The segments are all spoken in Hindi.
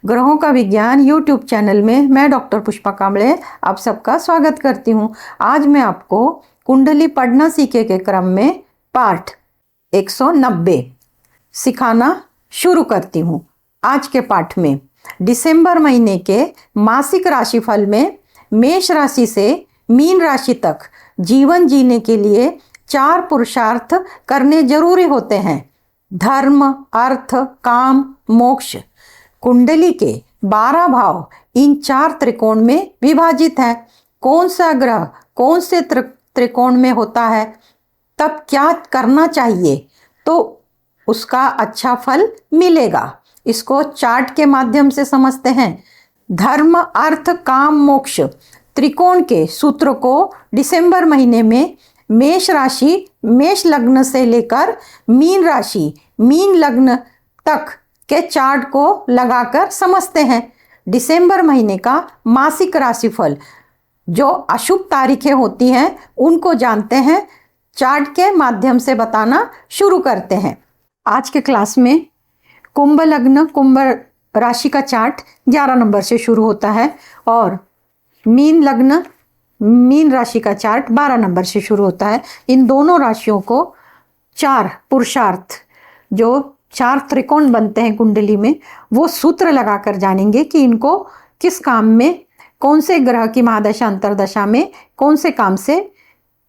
ग्रहों का विज्ञान यूट्यूब चैनल में मैं डॉक्टर पुष्पा कांबळे आप सबका स्वागत करती हूँ। आज मैं आपको कुंडली पढ़ना सीखे के क्रम में पाठ 190 सिखाना शुरू करती हूँ। आज के पाठ में दिसंबर महीने के मासिक राशिफल में मेष राशि से मीन राशि तक जीवन जीने के लिए 4 पुरुषार्थ करने जरूरी होते हैं। धर्म, अर्थ, काम, मोक्ष। कुंडली के 12 भाव इन 4 त्रिकोण में विभाजित है। कौन सा ग्रह कौन से त्रिकोण में होता है, तब क्या करना चाहिए तो उसका अच्छा फल मिलेगा, इसको चार्ट के माध्यम से समझते हैं। धर्म, अर्थ, काम, मोक्ष त्रिकोण के सूत्र को दिसंबर महीने में मेष राशि मेष लग्न से लेकर मीन राशि मीन लग्न तक के चार्ट को लगाकर समझते हैं। दिसंबर महीने का मासिक राशिफल जो अशुभ तारीखें होती हैं उनको जानते हैं, चार्ट के माध्यम से बताना शुरू करते हैं। आज के क्लास में कुंभ लग्न कुंभ राशि का चार्ट 11 नंबर से शुरू होता है और मीन लग्न मीन राशि का चार्ट 12 नंबर से शुरू होता है। इन दोनों राशियों को 4 पुरुषार्थ जो 4 त्रिकोण बनते हैं कुंडली में, वो सूत्र लगाकर जानेंगे कि इनको किस काम में, कौन से ग्रह की महादशा अंतरदशा में कौन से काम से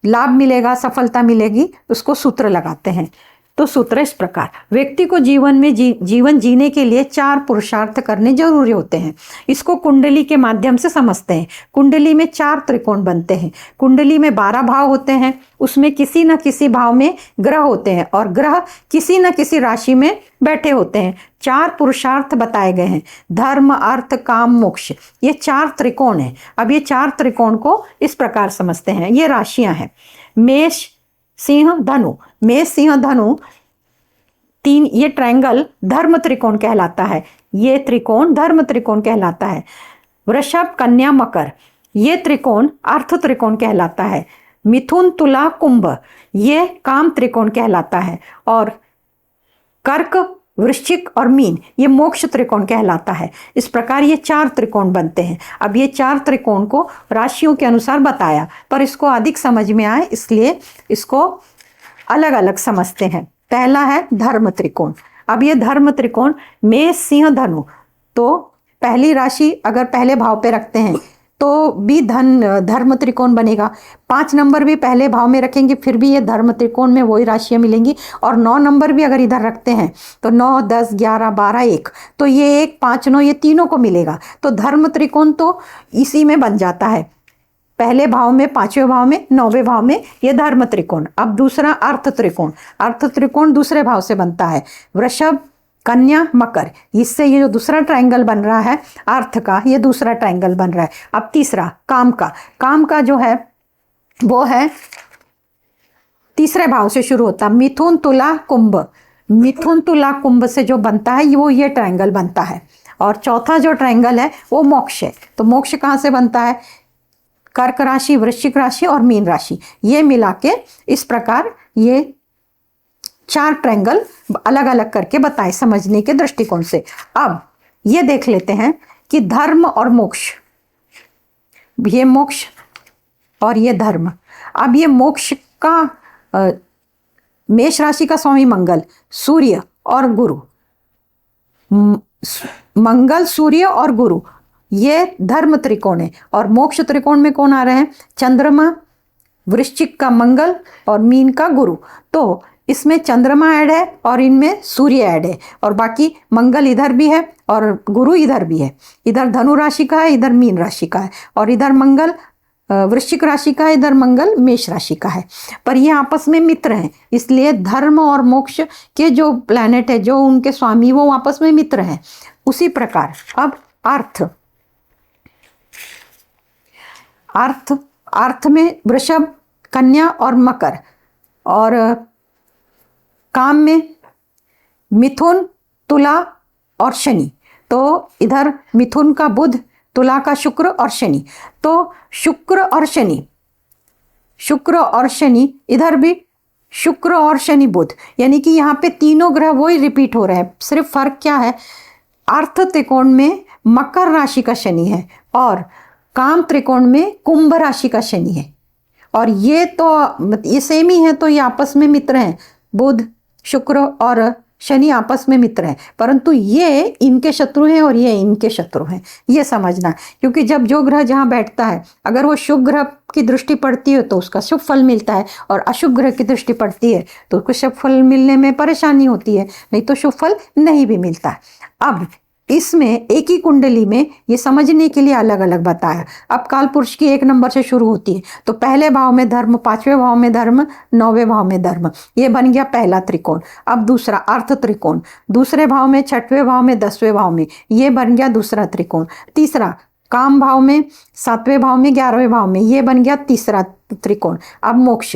लाभ मिलेगा, सफलता मिलेगी, उसको सूत्र लगाते हैं। तो सूत्र इस प्रकार, व्यक्ति को जीवन में जीवन जीने के लिए 4 पुरुषार्थ करने जरूरी होते हैं। इसको कुंडली के माध्यम से समझते हैं। कुंडली में 4 त्रिकोण बनते हैं। कुंडली में 12 भाव होते हैं, उसमें किसी न किसी भाव में ग्रह होते हैं और ग्रह किसी न किसी राशि में बैठे होते हैं। 4 पुरुषार्थ बताए गए हैं, धर्म, अर्थ, काम, मोक्ष, ये 4 त्रिकोण हैं। अब ये 4 त्रिकोण को इस प्रकार समझते हैं। ये राशियां हैं मेष, सिंह, धनु। मेष, सिंह, धनु 3 ये ट्रायंगल धर्म त्रिकोण कहलाता है। ये त्रिकोण धर्म त्रिकोण कहलाता है। वृषभ, कन्या, मकर ये त्रिकोण अर्थ त्रिकोण कहलाता है। मिथुन, तुला, कुंभ ये काम त्रिकोण कहलाता है और कर्क, वृश्चिक और मीन ये मोक्ष त्रिकोण कहलाता है। इस प्रकार ये 4 त्रिकोण बनते हैं। अब ये 4 त्रिकोण को राशियों के अनुसार बताया, पर इसको अधिक समझ में आए इसलिए इसको अलग अलग समझते हैं। पहला है धर्म त्रिकोण। अब ये धर्म त्रिकोण मेष, सिंह, धनु, तो पहली राशि अगर पहले भाव पे रखते हैं तो भी धर्म त्रिकोण बनेगा। 5 नंबर भी पहले भाव में रखेंगे फिर भी ये धर्म त्रिकोण में वही राशियां मिलेंगी। और 9 नंबर भी अगर इधर रखते हैं तो 9, 10, 11, 12, 1 तो ये 1, 5, 9 ये तीनों को मिलेगा। तो धर्म त्रिकोण तो इसी में बन जाता है, पहले भाव में, 5वें भाव में, 9वें भाव में ये धर्म त्रिकोण। अब दूसरा अर्थ त्रिकोण। अर्थ त्रिकोण दूसरे भाव से बनता है, वृषभ, कन्या, मकर, इससे ये जो दूसरा ट्रायंगल बन रहा है अर्थ का, ये दूसरा ट्रायंगल बन रहा है। अब तीसरा काम का। काम का जो है वो है तीसरे भाव से शुरू होता है, मिथुन, तुला, कुंभ। मिथुन, तुला, कुंभ से जो बनता है वो ये ट्रायंगल बनता है। और चौथा जो ट्रायंगल है वो मोक्ष है। तो मोक्ष कहाँ से बनता है, कर्क राशि, वृश्चिक राशि और मीन राशि ये मिला के इस प्रकार ये 4 ट्रायंगल अलग अलग करके बताए समझने के दृष्टिकोण से। अब ये देख लेते हैं कि धर्म और मोक्ष, ये मोक्ष और ये धर्म। अब ये मोक्ष का मेष राशि का स्वामी मंगल, सूर्य और गुरु, मंगल, सूर्य और गुरु ये धर्म त्रिकोण है। और मोक्ष त्रिकोण में कौन आ रहे हैं, चंद्रमा, वृश्चिक का मंगल और मीन का गुरु। तो इसमें चंद्रमा ऐड है और इनमें सूर्य ऐड है और बाकी मंगल इधर भी है और गुरु इधर भी है। इधर धनु राशि का है, इधर मीन राशि का है और इधर मंगल वृश्चिक राशि का है, इधर मंगल मेष राशि का है। पर ये आपस में मित्र हैं, इसलिए धर्म और मोक्ष के जो प्लैनेट है, जो उनके स्वामी, वो आपस में मित्र हैं। उसी प्रकार अब अर्थ में वृषभ, कन्या और मकर, और काम में मिथुन, तुला और शनि। तो इधर मिथुन का बुध, तुला का शुक्र और शनि। तो शुक्र और शनि इधर भी शुक्र और शनि बुध, यानी कि यहाँ पे तीनों ग्रह वही रिपीट हो रहे हैं। सिर्फ फर्क क्या है, अर्थ त्रिकोण में मकर राशि का शनि है और काम त्रिकोण में कुंभ राशि का शनि है। और ये सेम ही है, तो ये आपस में मित्र हैं। बुध शुक्र और शनि आपस में मित्र हैं, परंतु ये इनके शत्रु हैं और ये इनके शत्रु हैं, ये समझना। क्योंकि जब जो ग्रह जहाँ बैठता है, अगर वो शुभ ग्रह की दृष्टि पड़ती है तो उसका शुभ फल मिलता है, और अशुभ ग्रह की दृष्टि पड़ती है तो उसको शुभ फल मिलने में परेशानी होती है, नहीं तो शुभ फल नहीं भी मिलता है। अब इसमें एक ही कुंडली में ये समझने के लिए अलग अलग बताया। अब काल पुरुष की 1 नंबर से शुरू होती है, तो पहले भाव में धर्म, 5वें भाव में धर्म, 9वें भाव में धर्म, ये बन गया पहला त्रिकोण। अब दूसरा अर्थ त्रिकोण, दूसरे भाव में, 6वें भाव में, 10वें भाव में, ये बन गया दूसरा त्रिकोण। तीसरा काम भाव में, 7वें भाव में, 11वें भाव में, ये बन गया तीसरा त्रिकोण। अब मोक्ष,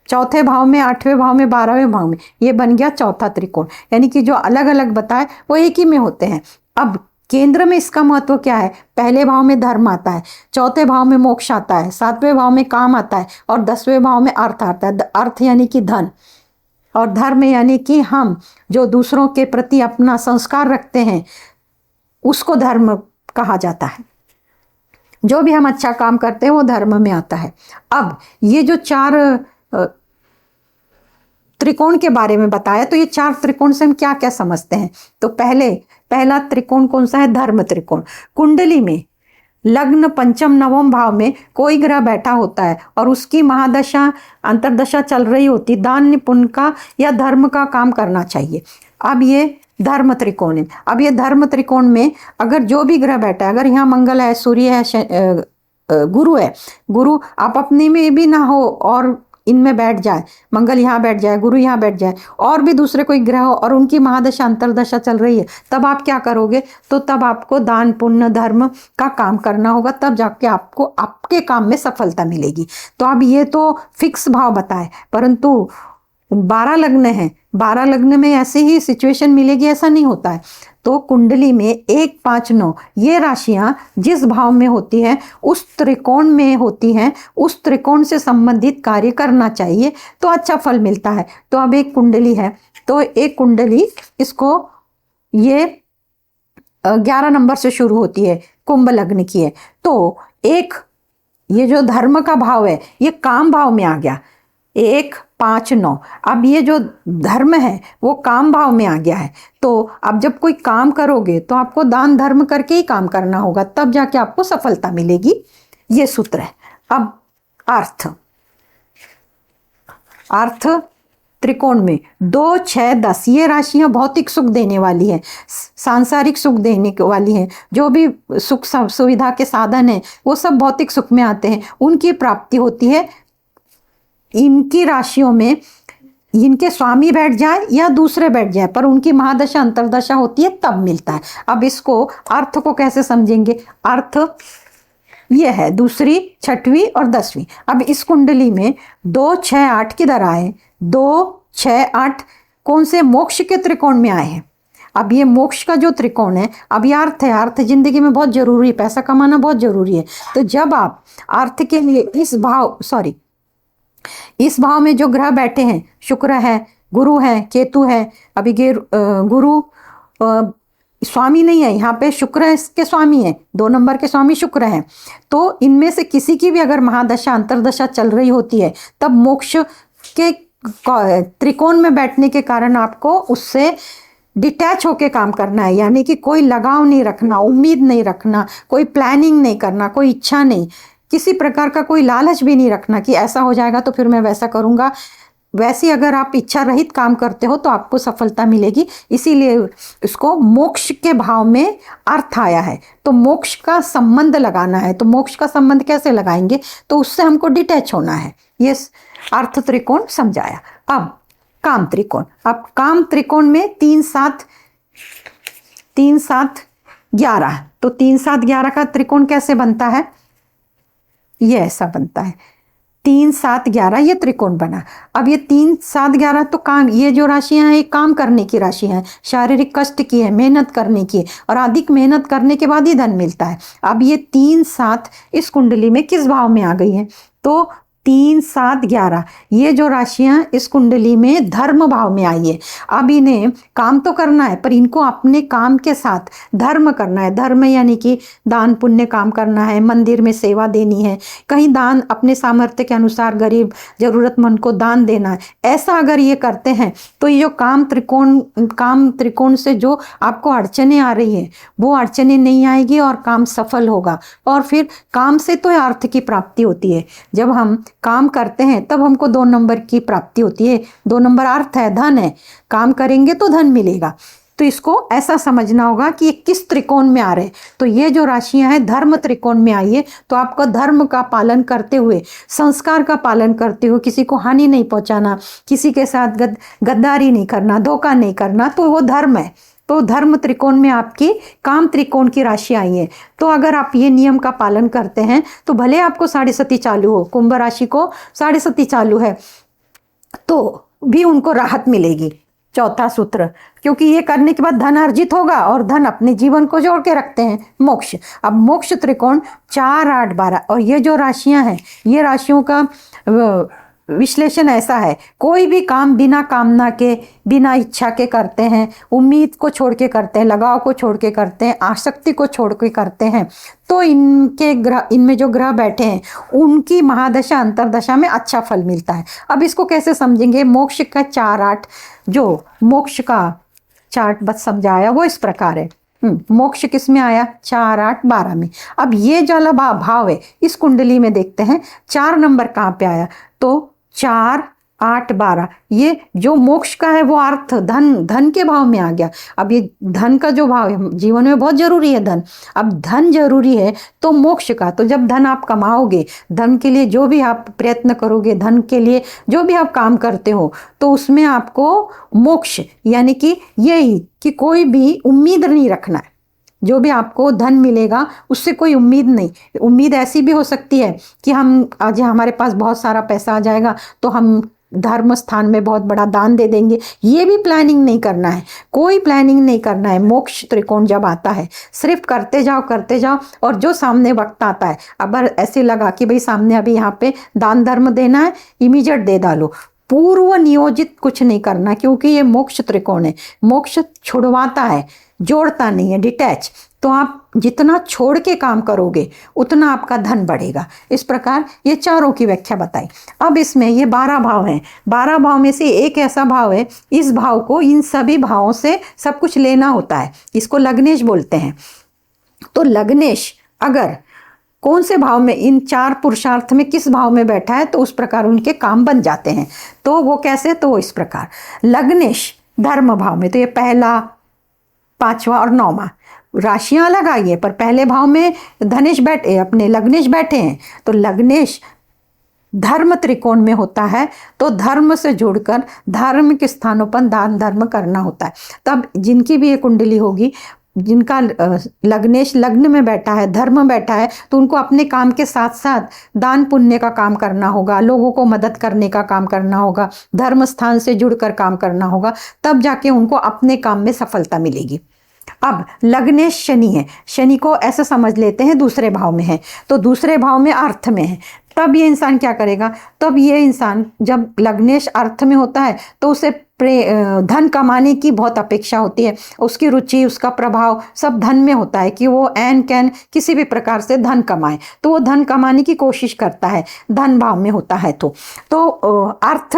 4थे भाव में, 8वें भाव में, 12वें भाव में, ये बन गया चौथा त्रिकोण। यानी कि जो अलग अलग बताए वो एक ही में होते हैं। अब केंद्र में इसका महत्व क्या है? पहले भाव में धर्म आता है, 4थे भाव में मोक्ष आता है, 7वें भाव में काम आता है और 10वें भाव में अर्थ आता है। अर्थ यानी कि धन, और धर्म यानी कि हम जो दूसरों के प्रति अपना संस्कार रखते हैं उसको धर्म कहा जाता है। जो भी हम अच्छा काम करते हैं वो धर्म में आता है। अब ये जो 4 त्रिकोण के बारे में बताया, तो ये 4 त्रिकोण से हम क्या क्या समझते हैं? तो पहला त्रिकोण कौन सा है? धर्म त्रिकोण। कुंडली में लग्न पंचम नवम भाव में कोई ग्रह बैठा होता है और उसकी महादशा अंतर्दशा चल रही होती, दान पुण्य का या धर्म का काम करना चाहिए। अब ये धर्म त्रिकोण है। अब ये धर्म त्रिकोण में अगर जो भी ग्रह बैठा है, अगर यहाँ मंगल है, सूर्य है, गुरु है, गुरु आप अपने में भी ना हो और इनमें बैठ जाए, मंगल यहाँ बैठ जाए, गुरु यहाँ बैठ जाए, और भी दूसरे कोई ग्रह हो और उनकी महादशा अंतर्दशा चल रही है, तब आप क्या करोगे? तो तब आपको दान पुण्य धर्म का काम करना होगा, तब जाके आपको आपके काम में सफलता मिलेगी। तो अब ये तो फिक्स भाव बताए, परंतु 12 लग्न है, 12 लग्न में ऐसे ही सिचुएशन मिलेगी ऐसा नहीं होता है। तो कुंडली में 1, 5, 9 ये राशियां जिस भाव में होती हैं उस त्रिकोण में होती हैं, उस त्रिकोण से संबंधित कार्य करना चाहिए तो अच्छा फल मिलता है। तो अब एक कुंडली है, तो एक कुंडली इसको ये 11 नंबर से शुरू होती है, कुंभ लग्न की है। तो एक ये जो धर्म का भाव है ये काम भाव में आ गया, 1, 5, 9। अब ये जो धर्म है वो काम भाव में आ गया है। तो अब जब कोई काम करोगे तो आपको दान धर्म करके ही काम करना होगा, तब जाके आपको सफलता मिलेगी, ये सूत्र है। अब अर्थ त्रिकोण में 2, 6, 10 ये राशियां भौतिक सुख देने वाली हैं, सांसारिक सुख देने वाली हैं। जो भी सुख सुविधा के साधन हैं वो सब भौतिक सुख में आते हैं, उनकी प्राप्ति होती है। इनकी राशियों में इनके स्वामी बैठ जाए या दूसरे बैठ जाए, पर उनकी महादशा अंतर्दशा होती है तब मिलता है। अब इसको अर्थ को कैसे समझेंगे? अर्थ ये है दूसरी, 6वीं और 10वीं। अब इस कुंडली में 2, 6, 8 किधर आए? 2, 6, 8 कौन से? मोक्ष के त्रिकोण में आए हैं। अब ये मोक्ष का जो त्रिकोण है, अब ये अर्थ है, अर्थ जिंदगी में बहुत जरूरी है, पैसा कमाना बहुत जरूरी है। तो जब आप अर्थ के लिए इस भाव में जो ग्रह बैठे हैं, शुक्र है, गुरु है, केतु है। अभी गुरु स्वामी नहीं है, यहाँ पे शुक्र इसके स्वामी है, 2 नंबर के स्वामी शुक्र हैं। तो इनमें से किसी की भी अगर महादशा अंतर्दशा चल रही होती है, तब मोक्ष के त्रिकोण में बैठने के कारण आपको उससे डिटैच होके काम करना है, यानी कि कोई लगाव नहीं रखना, उम्मीद नहीं रखना, कोई प्लानिंग नहीं करना, कोई इच्छा नहीं, किसी प्रकार का कोई लालच भी नहीं रखना कि ऐसा हो जाएगा तो फिर मैं वैसा करूँगा। वैसे अगर आप इच्छा रहित काम करते हो तो आपको सफलता मिलेगी। इसीलिए इसको मोक्ष के भाव में अर्थ आया है। तो मोक्ष का संबंध लगाना है, तो मोक्ष का संबंध कैसे लगाएंगे? तो उससे हमको डिटैच होना है। ये अर्थ त्रिकोण समझाया। अब काम त्रिकोण। अब काम त्रिकोण में 3, 7, 11। तो 3, 7, 11 का त्रिकोण कैसे बनता है? ये ऐसा बनता है, 3, 7, 11 ये त्रिकोण बना। अब ये 3, 7, 11 तो काम, ये जो राशियां हैं ये काम करने की राशि हैं, शारीरिक कष्ट की है, मेहनत करने की है, और अधिक मेहनत करने के बाद ही धन मिलता है। अब ये 3, 7 इस कुंडली में किस भाव में आ गई है? तो 3, 7, 11 ये जो राशियां इस कुंडली में धर्म भाव में आई है। अब इन्हें काम तो करना है, पर इनको अपने काम के साथ धर्म करना है। धर्म यानी कि दान पुण्य काम करना है, मंदिर में सेवा देनी है, कहीं दान अपने सामर्थ्य के अनुसार गरीब जरूरतमंद को दान देना है। ऐसा अगर ये करते हैं तो ये जो काम त्रिकोण से जो आपको अड़चने आ रही है वो अड़चने नहीं आएगी और काम सफल होगा। और फिर काम से तो अर्थ की प्राप्ति होती है। जब हम काम करते हैं तब हमको 2 नंबर की प्राप्ति होती है। 2 नंबर अर्थ है, धन है। काम करेंगे तो धन मिलेगा। तो इसको ऐसा समझना होगा कि ये किस त्रिकोण में आ रहे हैं। तो ये जो राशियां हैं धर्म त्रिकोण में आई है, तो आपको धर्म का पालन करते हुए, संस्कार का पालन करते हुए, किसी को हानि नहीं पहुंचाना, किसी के साथ गद्दारी नहीं करना, धोखा नहीं करना, तो वो धर्म है। तो धर्म त्रिकोण में आपकी काम त्रिकोण की राशि आई है। तो अगर आप ये नियम का पालन करते हैं तो भले आपको 7.5 चालू हो, कुंभ राशि को 7.5 चालू है तो भी उनको राहत मिलेगी। चौथा सूत्र, क्योंकि ये करने के बाद धन अर्जित होगा और धन अपने जीवन को जोड़ के रखते हैं, मोक्ष। अब मोक्ष त्रिकोण 4, 8, 12 और ये जो राशियां हैं ये राशियों का विश्लेषण ऐसा है, कोई भी काम बिना कामना के, बिना इच्छा के करते हैं, उम्मीद को छोड़ के करते हैं, लगाव को छोड़ के करते हैं, आसक्ति को छोड़ के करते हैं, तो इनमें जो ग्रह बैठे हैं उनकी महादशा अंतरदशा में अच्छा फल मिलता है। अब इसको कैसे समझेंगे? मोक्ष का 4, 8 जो मोक्ष का चार्ट बस समझाया वो इस प्रकार है। मोक्ष किस में आया? 4, 8, 12 में। अब ये जो भाव है इस कुंडली में देखते हैं 4 नंबर कहाँ पे आया? तो 4, 8, 12 ये जो मोक्ष का है वो अर्थ धन के भाव में आ गया। अब ये धन का जो भाव है जीवन में बहुत जरूरी है धन। अब धन जरूरी है तो मोक्ष का, तो जब धन आप कमाओगे, धन के लिए जो भी आप प्रयत्न करोगे, धन के लिए जो भी आप काम करते हो, तो उसमें आपको मोक्ष यानी कि यही कि कोई भी उम्मीद नहीं रखना है। जो भी आपको धन मिलेगा उससे कोई उम्मीद नहीं। उम्मीद ऐसी भी हो सकती है कि हम आज हमारे पास बहुत सारा पैसा आ जाएगा तो हम धर्म स्थान में बहुत बड़ा दान दे देंगे। ये भी प्लानिंग नहीं करना है, कोई प्लानिंग नहीं करना है। मोक्ष त्रिकोण जब आता है सिर्फ करते जाओ और जो सामने वक्त आता है, अगर ऐसे लगा कि भाई सामने अभी यहाँ पे दान धर्म देना है, इमीडिएट दे डालो। पूर्व नियोजित कुछ नहीं करना, क्योंकि ये मोक्ष त्रिकोण है। मोक्ष छुड़वाता है, जोड़ता नहीं है, डिटैच। तो आप जितना छोड़ के काम करोगे उतना आपका धन बढ़ेगा। इस प्रकार ये चारों की व्याख्या बताई। अब इसमें ये 12 भाव हैं। 12 भाव में से एक ऐसा भाव है, इस भाव को इन सभी भावों से सब कुछ लेना होता है। इसको लग्नेश बोलते हैं। तो लग्नेश अगर कौन से भाव में, इन 4 पुरुषार्थ में किस भाव में बैठा है तो उस प्रकार उनके काम बन जाते हैं। तो वो कैसे? तो इस प्रकार लग्नेश धर्म भाव में, तो ये पहला, 5वां और 9वां राशियां अलग आई है, पर पहले भाव में धनेश बैठे, अपने लग्नेश बैठे हैं। तो लग्नेश धर्म त्रिकोण में होता है, तो धर्म से जुड़कर धार्मिक के स्थानों पर दान धर्म करना होता है। तब जिनकी भी ये कुंडली होगी, जिनका लग्नेश लग्न में बैठा है, धर्म बैठा है, तो उनको अपने काम के साथ साथ दान पुण्य का काम करना होगा, लोगों को मदद करने का काम करना होगा, धर्म स्थान से जुड़कर काम करना होगा, तब जाके उनको अपने काम में सफलता मिलेगी। अब लग्नेश शनि है, शनि को ऐसे समझ लेते हैं दूसरे भाव में है, तो दूसरे भाव में अर्थ में है। तब ये इंसान क्या करेगा? तब ये इंसान जब लग्नेश अर्थ में होता है तो उसे धन कमाने की बहुत अपेक्षा होती है। उसकी रुचि, उसका प्रभाव सब धन में होता है कि वो एन कैन किसी भी प्रकार से धन कमाए, तो वो धन कमाने की कोशिश करता है, धन भाव में होता है। तो अर्थ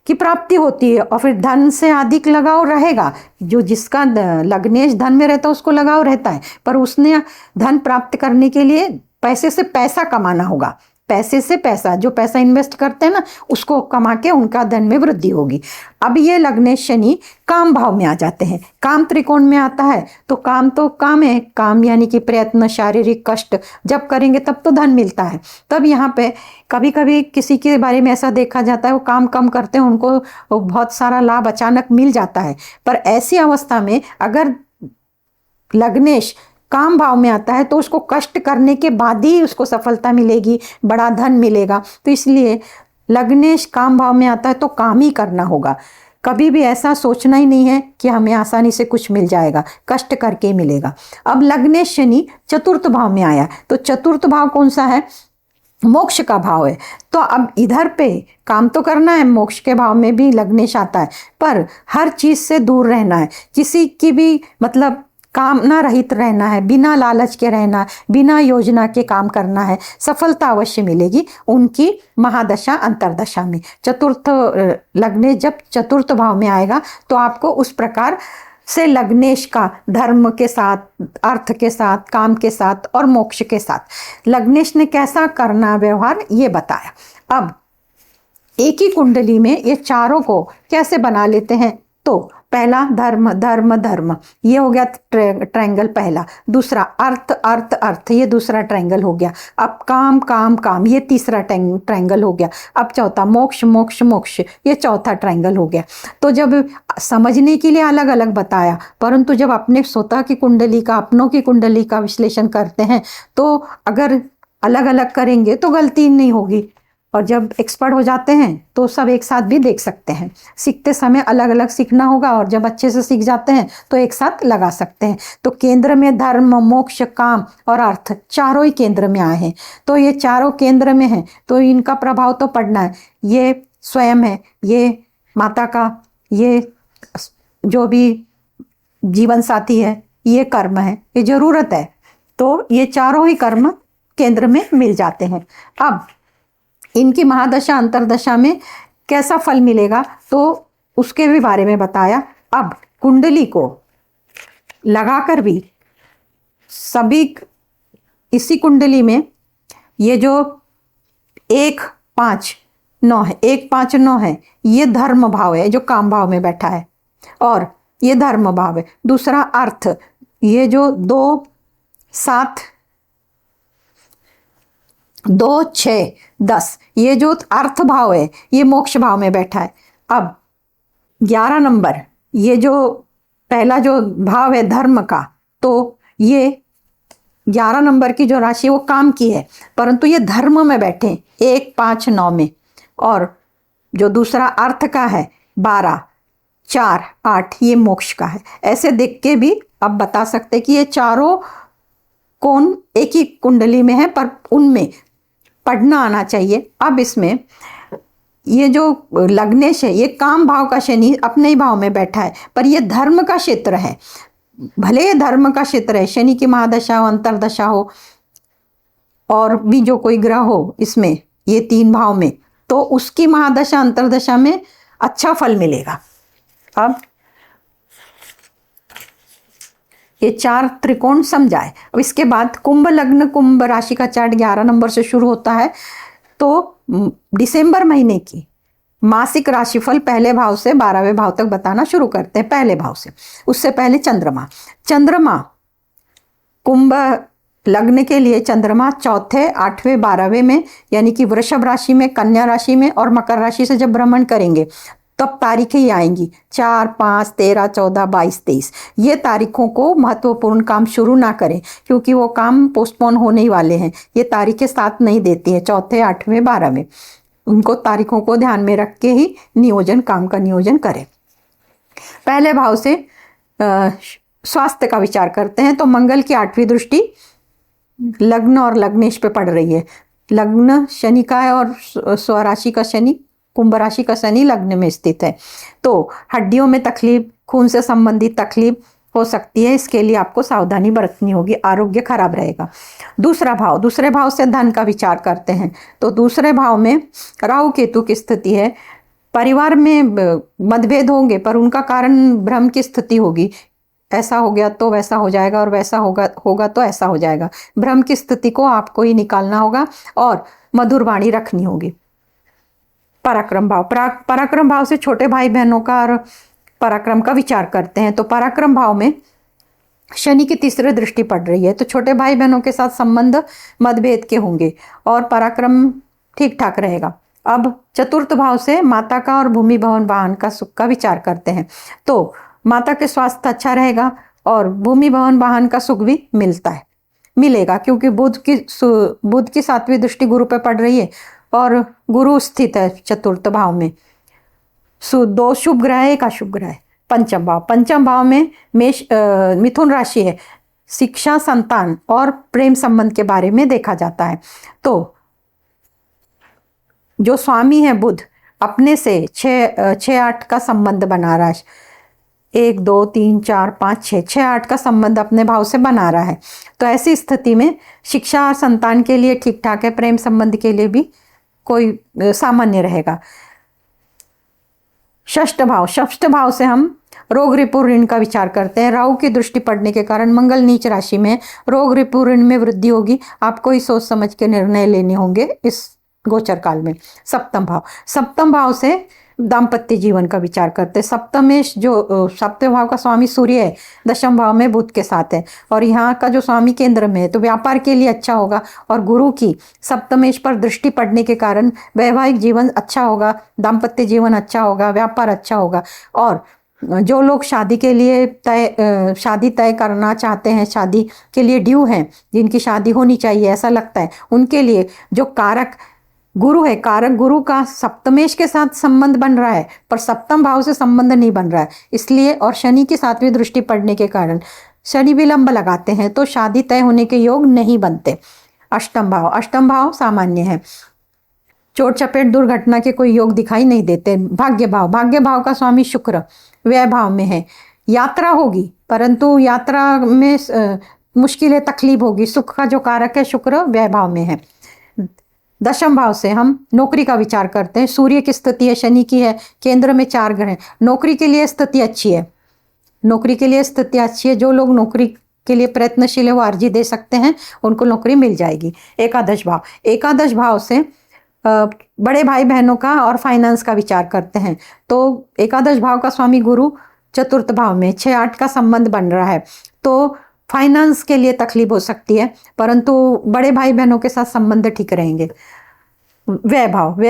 की प्राप्ति होती है और फिर धन से अधिक लगाव रहेगा। जो जिसका लग्नेश धन में रहता है उसको लगाव रहता है, पर उसने धन प्राप्त करने के लिए पैसे से पैसा कमाना होगा। पैसे से पैसा, जो पैसा इन्वेस्ट करते हैं ना, उसको कमा के उनका धन में वृद्धि होगी। अब ये लग्नेश शनि काम भाव में आ जाते हैं, काम त्रिकोण में आता है। तो काम तो काम है, काम यानी कि प्रयत्न, शारीरिक कष्ट जब करेंगे तब तो धन मिलता है। तब यहाँ पे कभी कभी किसी के बारे में ऐसा देखा जाता है, वो काम कम करते हैं, उनको बहुत सारा लाभ अचानक मिल जाता है। पर ऐसी अवस्था में अगर लग्नेश काम भाव में आता है तो उसको कष्ट करने के बाद ही उसको सफलता मिलेगी, बड़ा धन मिलेगा। तो इसलिए लग्नेश काम भाव में आता है तो काम ही करना होगा। कभी भी ऐसा सोचना ही नहीं है कि हमें आसानी से कुछ मिल जाएगा, कष्ट करके मिलेगा। अब लग्नेश शनि चतुर्थ भाव में आया, तो चतुर्थ भाव कौन सा है? मोक्ष का भाव है। तो अब इधर पे काम तो करना है, मोक्ष के भाव में भी लग्नेश आता है, पर हर चीज से दूर रहना है, किसी की भी मतलब कामना रहित रहना है, बिना लालच के रहना है, बिना योजना के काम करना है, सफलता अवश्य मिलेगी उनकी महादशा अंतरदशा में। चतुर्थ लग्नेश जब चतुर्थ भाव में आएगा तो आपको उस प्रकार से लग्नेश का धर्म के साथ, अर्थ के साथ, काम के साथ और मोक्ष के साथ लग्नेश ने कैसा करना व्यवहार ये बताया। अब एक ही कुंडली में ये चारों को कैसे बना लेते हैं, तो पहला धर्म धर्म धर्म, ये हो गया ट्रायंगल पहला। दूसरा अर्थ अर्थ अर्थ, ये दूसरा ट्रायंगल हो गया। अब काम काम काम, ये तीसरा ट्रायंगल हो गया। अब चौथा मोक्ष मोक्ष मोक्ष, ये चौथा ट्रायंगल हो गया। तो जब समझने के लिए अलग अलग बताया, परंतु जब अपने स्वतः की कुंडली का, अपनों की कुंडली का विश्लेषण करते हैं तो अगर अलग अलग करेंगे तो गलती नहीं होगी, और जब एक्सपर्ट हो जाते हैं तो सब एक साथ भी देख सकते हैं। सीखते समय अलग अलग सीखना होगा, और जब अच्छे से सीख जाते हैं तो एक साथ लगा सकते हैं। तो केंद्र में धर्म मोक्ष काम और अर्थ चारों ही केंद्र में आए हैं। तो ये चारों केंद्र में हैं तो इनका प्रभाव तो पड़ना है। ये स्वयं है, ये माता का, ये जो भी जीवन साथी है, ये कर्म है, ये जरूरत है। तो ये चारों ही कर्म केंद्र में मिल जाते हैं। अब इनकी महादशा अंतरदशा में कैसा फल मिलेगा तो उसके भी बारे में बताया। अब कुंडली को लगाकर भी सभी इसी कुंडली में ये जो 1 5 9 है, 1 5 9 है, ये धर्म भाव है जो काम भाव में बैठा है, और ये धर्म भाव है। दूसरा अर्थ, ये जो 2 7 2 6 10, ये जो अर्थ भाव है ये मोक्ष भाव में बैठा है। अब 11 नंबर, ये जो पहला जो भाव है धर्म का, तो ये 11 नंबर की जो राशि वो काम की है, परंतु ये धर्म में बैठे 1 5 9 में। और जो दूसरा अर्थ का है 12 4 8, ये मोक्ष का है। ऐसे देख के भी अब बता सकते कि ये चारों कौन एक ही कुंडली में है, पर उनमें पढ़ना आना चाहिए। अब इसमें ये जो लग्नेश है, ये काम भाव का शनि अपने ही भाव में बैठा है, पर ये धर्म का क्षेत्र है। भले ये धर्म का क्षेत्र है, शनि की महादशा हो, अंतरदशा हो, और भी जो कोई ग्रह हो इसमें, ये 3 भाव में, तो उसकी महादशा अंतरदशा में अच्छा फल मिलेगा। अब ये 4 त्रिकोण समझाए। अब इसके बाद कुंभ लग्न कुंभ राशि का चार्ट 11 नंबर से शुरू होता है। तो दिसंबर महीने की मासिक राशिफल पहले भाव से 12वें भाव तक बताना शुरू करते हैं। पहले भाव से, उससे पहले चंद्रमा कुंभ लग्न के लिए चंद्रमा चौथे 8वें 12वें में, यानी कि वृषभ राशि में, कन्या राशि में और मकर राशि से जब भ्रमण करेंगे तब तारीखें ही आएंगी 4 5 13 14 22 23। ये तारीखों को महत्वपूर्ण काम शुरू ना करें, क्योंकि वो काम पोस्टपोन होने ही वाले हैं। ये तारीखें साथ नहीं देती हैं, चौथे 8वें 12वें। उनको तारीखों को ध्यान में रख के ही काम का नियोजन करें। पहले भाव से स्वास्थ्य का विचार करते हैं तो मंगल की 8वीं दृष्टि लग्न और लग्नेश पे पड़ रही है। लग्न शनि का है और स्वराशि का शनि, कुंभ राशि का शनि लग्न में स्थित है। तो हड्डियों में तकलीफ, खून से संबंधित तकलीफ हो सकती है, इसके लिए आपको सावधानी बरतनी होगी, आरोग्य खराब रहेगा। दूसरे भाव से धन का विचार करते हैं तो दूसरे भाव में राहु केतु की स्थिति है। परिवार में मतभेद होंगे, पर उनका कारण भ्रम की स्थिति होगी। ऐसा हो गया तो वैसा हो जाएगा, और वैसा होगा तो ऐसा हो जाएगा। भ्रम की स्थिति को आपको ही निकालना होगा और मधुर वाणी रखनी होगी। पराक्रम भाव से छोटे भाई बहनों का और पराक्रम का विचार करते हैं। तो पराक्रम भाव में शनि की 3री दृष्टि पड़ रही है, तो छोटे भाई बहनों के साथ संबंध मतभेद के होंगे और पराक्रम ठीक ठाक रहेगा। अब चतुर्थ भाव से माता का और भूमि भवन वाहन का सुख का विचार करते हैं तो माता के स्वास्थ्य अच्छा रहेगा और भूमि भवन वाहन का सुख भी मिलेगा, क्योंकि बुध की 7वीं दृष्टि गुरु पे पड़ रही है और गुरु स्थित है चतुर्थ भाव में। 2 शुभ ग्रह है, 1 अशुभ ग्रह है। पंचम भाव में मिथुन राशि है। शिक्षा, संतान और प्रेम संबंध के बारे में देखा जाता है। तो जो स्वामी है बुध अपने से 6 8 का संबंध बना रहा है, 1 2 3 4 5 6 6 8 का संबंध अपने भाव से बना रहा है। तो ऐसी स्थिति में शिक्षा और संतान के लिए ठीक ठाक है, प्रेम संबंध के लिए भी कोई सामान्य रहेगा। षष्ठ भाव से हम रोग रिपु ऋण का विचार करते हैं। राहु की दृष्टि पड़ने के कारण मंगल नीच राशि में, रोग रिपु ऋण में वृद्धि होगी। आपको ही सोच समझ के निर्णय लेने होंगे इस गोचर काल में। सप्तम भाव से दाम्पत्य जीवन का विचार करते हैं। सप्तमेश जो सप्तम भाव का स्वामी सूर्य है, दशम भाव में बुध के साथ है और यहाँ का जो स्वामी केंद्र में है, तो व्यापार के लिए अच्छा होगा। और गुरु की सप्तमेश पर दृष्टि पड़ने के कारण वैवाहिक जीवन अच्छा होगा, दाम्पत्य जीवन अच्छा होगा, व्यापार अच्छा होगा। और जो लोग शादी के लिए शादी तय करना चाहते हैं, शादी के लिए ड्यू हैं, जिनकी शादी होनी चाहिए ऐसा लगता है, उनके लिए जो कारक गुरु है, कारक गुरु का सप्तमेश के साथ संबंध बन रहा है पर सप्तम भाव से संबंध नहीं बन रहा है, इसलिए और शनि की 7वीं दृष्टि पड़ने के कारण शनि विलंब लगाते हैं तो शादी तय होने के योग नहीं बनते। अष्टम भाव सामान्य है, चोट चपेट दुर्घटना के कोई योग दिखाई नहीं देते। भाग्य भाव का स्वामी शुक्र व्यय भाव में है। यात्रा होगी परंतु यात्रा में मुश्किलें तकलीफ होगी। सुख का जो कारक है शुक्र व्यय भाव में है। दशम भाव से हम नौकरी का विचार करते हैं। सूर्य की स्थिति है, शनि की है, केंद्र में 4 ग्रह हैं। नौकरी के लिए स्थिति अच्छी है, नौकरी के लिए स्थिति अच्छी है। जो लोग नौकरी के लिए प्रयत्नशील है वो अर्जी दे सकते हैं, उनको नौकरी मिल जाएगी। एकादश भाव से बड़े भाई बहनों का और फाइनेंस का विचार करते हैं। तो एकादश भाव का स्वामी गुरु चतुर्थ भाव में 6 8 का संबंध बन रहा है, तो फाइनेंस के लिए तकलीफ हो सकती है परंतु बड़े भाई बहनों के साथ संबंध ठीक रहेंगे। व्यय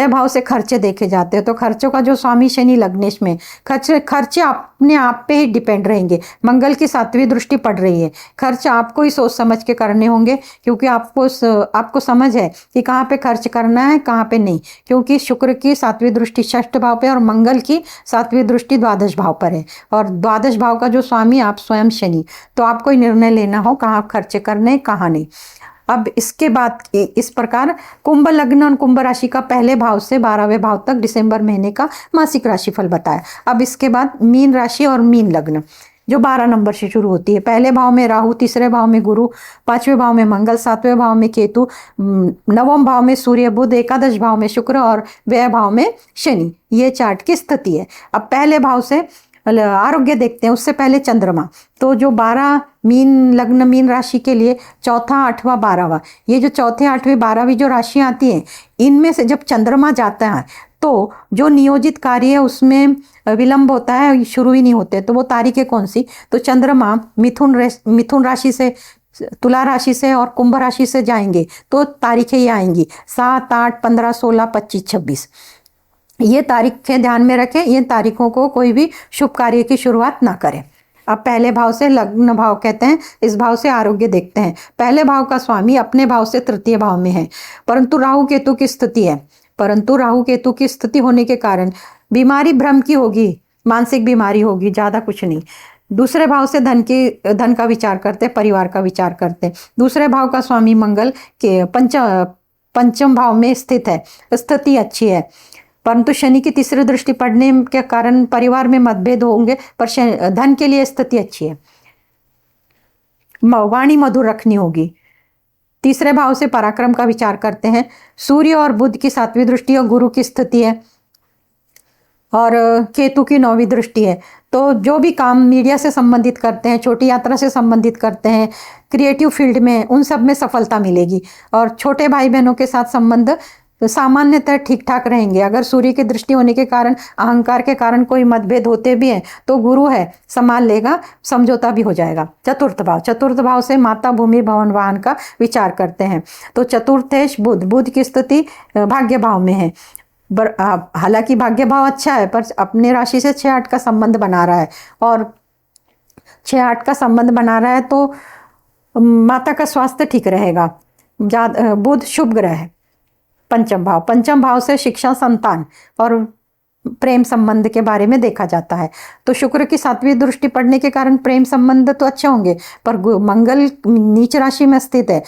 भाव से खर्चे देखे जाते हैं, तो खर्चों का जो स्वामी शनि लग्नेश में, खर्चे अपने आप पे ही डिपेंड रहेंगे। मंगल की 7वीं दृष्टि पड़ रही है, खर्च आपको ही सोच समझ के करने होंगे क्योंकि आपको समझ है कि कहाँ पे खर्च करना है कहाँ पे नहीं, क्योंकि शुक्र की 7वीं दृष्टि षष्ठ भाव पे और मंगल की 7वीं दृष्टि द्वादश भाव पर है और द्वादश भाव का जो स्वामी आप स्वयं शनि, तो आपको ही निर्णय लेना हो कहाँ खर्च करने कहाँ नहीं। अब इसके बाद इस प्रकार कुंभ लग्न और कुंभ राशि का पहले भाव से 12वें भाव तक दिसंबर महीने का मासिक राशिफल बताया। अब इसके बाद मीन राशि और मीन लग्न जो 12 नंबर से शुरू होती है। पहले भाव में राहु, तीसरे भाव में गुरु, 5वें भाव में मंगल, 7वें भाव में केतु, 9वें भाव में सूर्य बुध, एकादश भाव में शुक्र और व्यय भाव में शनि। ये चार्ट की स्थिति है। अब पहले भाव से आरोग्य देखते हैं, उससे पहले चंद्रमा। तो जो 12 मीन लग्न मीन राशि के लिए चौथा, 8वां, 12वां, ये जो चौथे, 8वीं, 12वीं जो राशियां आती हैं, इनमें से जब चंद्रमा जाता है तो जो नियोजित कार्य है उसमें विलंब होता है, शुरू ही नहीं होते। तो वो तारीखें कौन सी? तो चंद्रमा मिथुन राशि से, तुला राशि से और कुंभ राशि से जाएंगे तो तारीखें ये आएंगी 7 8 15 16 25 26। ये तारीखें ध्यान में रखें, ये तारीखों को कोई भी शुभ कार्य की शुरुआत ना करें। अब पहले भाव से लग्न भाव कहते हैं, इस भाव से आरोग्य देखते हैं। पहले भाव का स्वामी अपने भाव से तृतीय भाव में है परंतु राहु केतु की स्थिति है, परंतु राहु केतु की स्थिति होने के कारण बीमारी भ्रम की होगी, मानसिक बीमारी होगी, ज़्यादा कुछ नहीं। दूसरे भाव से धन का विचार करते हैं, परिवार का विचार करते हैं। दूसरे भाव का स्वामी मंगल के पंचम भाव में स्थित है, स्थिति अच्छी है परंतु शनि की तीसरी दृष्टि पड़ने के कारण परिवार में मतभेद होंगे, पर धन के लिए स्थिति अच्छी है। वाणी मधुर रखनी होगी। तीसरे भाव से पराक्रम का विचार करते हैं। सूर्य और बुध की 7वीं दृष्टि और गुरु की स्थिति है और केतु की 9वीं दृष्टि है। तो जो भी काम मीडिया से संबंधित करते हैं, छोटी यात्रा से संबंधित करते हैं, क्रिएटिव फील्ड में, उन सब में सफलता मिलेगी। और छोटे भाई बहनों के साथ संबंध सामान्यतः ठीक ठाक रहेंगे। अगर सूर्य की दृष्टि होने के कारण, अहंकार के कारण कोई मतभेद होते भी हैं तो गुरु है, संभाल लेगा, समझौता भी हो जाएगा। चतुर्थ भाव से माता, भूमि, भवन, वाहन का विचार करते हैं। तो चतुर्थेश बुध की स्थिति भाग्य भाव में है। हालांकि भाग्य भाव अच्छा है पर अपने राशि से 6 8 का संबंध बना रहा है और 6 8 का संबंध बना रहा है तो माता का स्वास्थ्य ठीक रहेगा। बुध शुभ ग्रह है। पंचम भाव से शिक्षा, संतान और प्रेम संबंध के बारे में देखा जाता है। तो शुक्र की 7वीं दृष्टि पड़ने के कारण प्रेम संबंध तो अच्छे होंगे पर मंगल नीच राशि में स्थित है,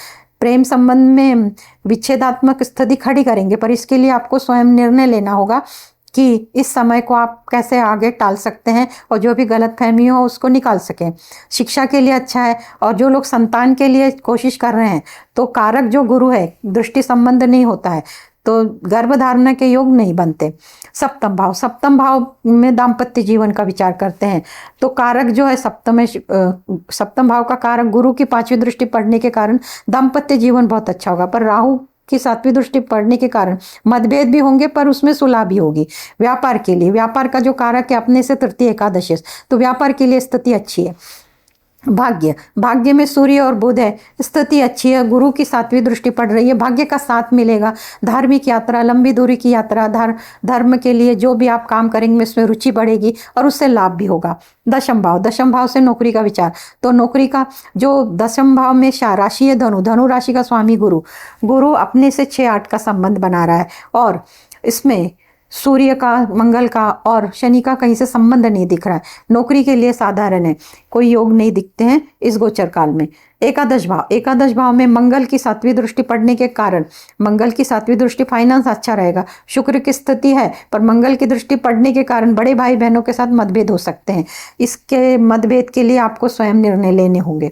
प्रेम संबंध में विच्छेदात्मक स्थिति खड़ी करेंगे, पर इसके लिए आपको स्वयं निर्णय लेना होगा कि इस समय को आप कैसे आगे टाल सकते हैं और जो भी गलतफहमी हो उसको निकाल सकें। शिक्षा के लिए अच्छा है। और जो लोग संतान के लिए कोशिश कर रहे हैं तो कारक जो गुरु है, दृष्टि संबंध नहीं होता है तो गर्भधारणा के योग नहीं बनते। सप्तम भाव, सप्तम भाव में दाम्पत्य जीवन का विचार करते हैं तो कारक जो है सप्तम भाव का कारक गुरु की 5वीं दृष्टि पड़ने के कारण दाम्पत्य जीवन बहुत अच्छा होगा, पर राहु की 7वीं दृष्टि पड़ने के कारण मतभेद भी होंगे पर उसमें सुलह भी होगी। व्यापार के लिए, व्यापार का जो कारक है अपने से तृतीय एकादश, तो व्यापार के लिए स्थिति अच्छी है। भाग्य, भाग्य में सूर्य और बुध है, स्थिति अच्छी है। गुरु की 7वीं दृष्टि पड़ रही है, भाग्य का साथ मिलेगा। धार्मिक यात्रा, लंबी दूरी की यात्रा, धर्म के लिए जो भी आप काम करेंगे उसमें रुचि बढ़ेगी और उससे लाभ भी होगा। दशम भाव, दशम भाव से नौकरी का विचार, तो नौकरी का जो दशम भाव में राशि है धनु, धनु राशि का स्वामी गुरु, गुरु अपने से 6-8 का संबंध बना रहा है और इसमें सूर्य का, मंगल का और शनि का कहीं से संबंध नहीं दिख रहा है। नौकरी के लिए साधारण है, कोई योग नहीं दिखते हैं इस गोचर काल में। एकादश भाव, एकादश भाव में मंगल की 7वीं दृष्टि पड़ने के कारण, मंगल की 7वीं दृष्टि फाइनेंस अच्छा रहेगा। शुक्र की स्थिति है पर मंगल की दृष्टि पड़ने के कारण बड़े भाई बहनों के साथ मतभेद हो सकते हैं। इसके मतभेद के लिए आपको स्वयं निर्णय लेने होंगे।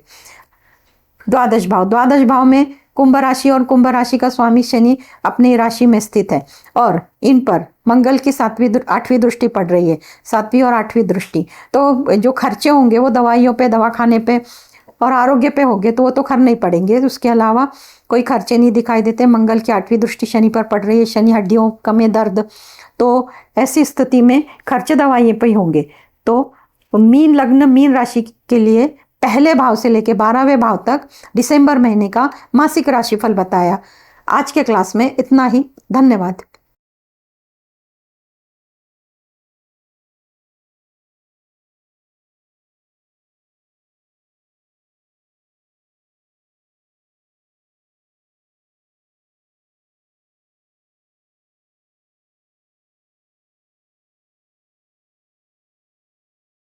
द्वादश भाव, द्वादश भाव में कुंभ राशि और कुंभ राशि का स्वामी शनि अपनी राशि में स्थित है और इन पर मंगल की 8वीं दृष्टि पड़ रही है, 7वीं और 8वीं दृष्टि। तो जो खर्चे होंगे वो दवाइयों पे, दवाखाने पे और आरोग्य पे होंगे तो वो तो करने ही पड़ेंगे। उसके अलावा कोई खर्चे नहीं दिखाई देते। मंगल की 8वीं दृष्टि शनि पर पड़ रही है, शनि हड्डियों कमे दर्द, तो ऐसी स्थिति में खर्चे दवाइयों पे ही होंगे। तो मीन लग्न, मीन राशि के लिए पहले भाव से लेकर 12वें भाव तक दिसंबर महीने का मासिक राशिफल बताया। आज के क्लास में इतना ही। धन्यवाद।